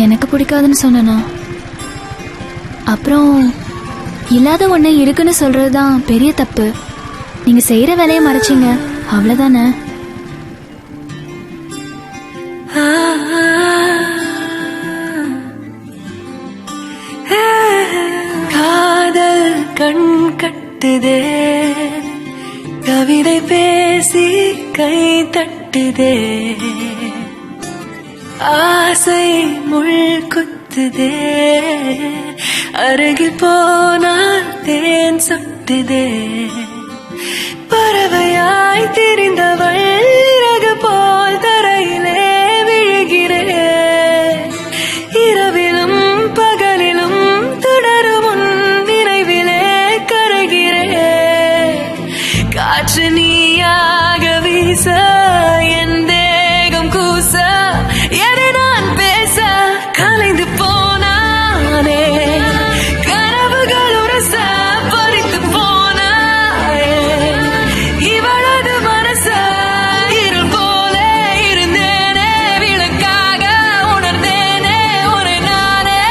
எனக்கு பிடிக்காதுன்னு சொன்னா அப்புறம் இல்லாத ஒண்ணு இருக்குன்னு சொல்றதுதான் பெரிய தப்பு. நீங்க செய்யற வேலையை மறைச்சிங்க, அவ்வளவுதானே. காதல் கண் கட்டுதே, கவிதை பேசி கை தட்டுதே, ஆசை முள் குத்துதே, அருகில் போனால் தேன் சொட்டுதே, பறவையாய் திரிந்தவள் இறகு போல் தரையிலே விழுகிறேன். இரவிலும் பகலிலும் தொடரும் உன் நினைவிலே கரைகிறேன். காற்று நீயாக வீச என் தேகம் கூச எதை நான் பேச கலைந்து போனானே. கனவுகள் உரச பறித்து போனாயே. இவளது மனச இருள் போல இருந்தேனே, விளக்காக உணர்ந்தேனே உன்னை நானே.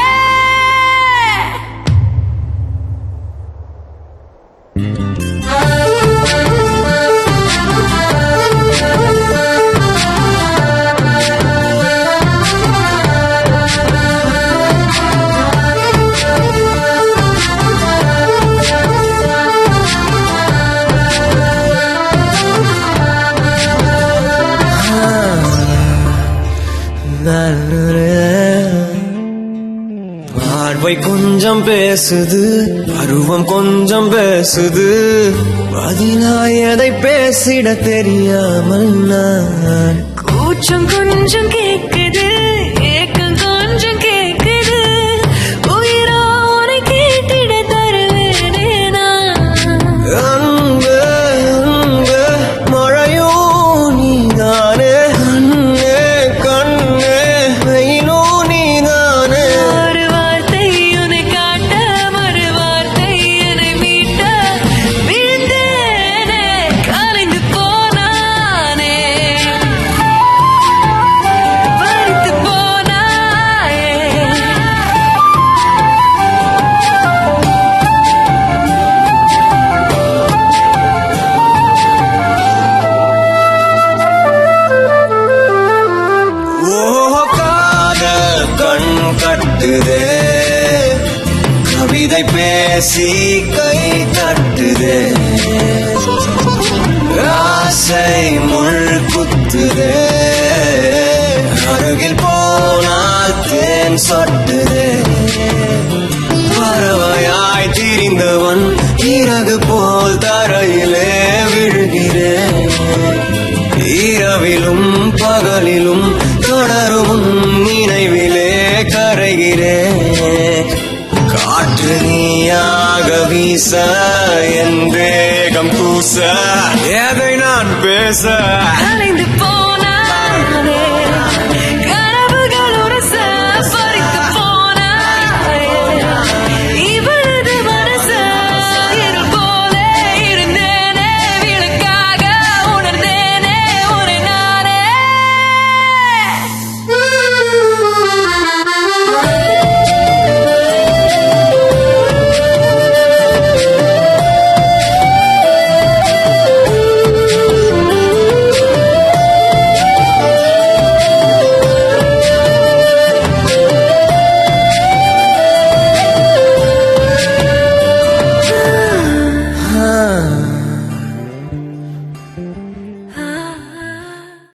பார்வை கொஞ்சம் பேசுது, பருவம் கொஞ்சம் பேசுது, பதிலாய் எதை பேசிட தெரியாமல் நான். கூச்சம் கொஞ்சம் கேக்குது, ஏக்கம் கொஞ்சம் கேக்குது, உயிரோட கேட்டிட தருவேனே நான். அன்பு அன்பு மழையோ நீதானே, கண்ணே கண்ணே வெயிலோ நீதானே. ஒரு வார்த்தை உன்னை காட்ட, ஒரு வார்த்தை என்னை மீட்ட, விழுந்தேனே கலைந்து போனானே. பறித்து போனாயே. ஓ காதல் கண் கட்டுதே, கவிதை பேசி கை தட்டுதே, ஆசை முள் குத்துதே, அருகில் போனால் தேன் சொட்டுதே, பறவையாய் திரிந்தவன் இறகு போல் தரையிலே விழுகிறேன். இரவிலும் பகலிலும் தொடரும் நினைவிலே கரைகிறேன். காற்று நீயாக வீச என் வேகம் கூச எதை நான் பேச கலைந்து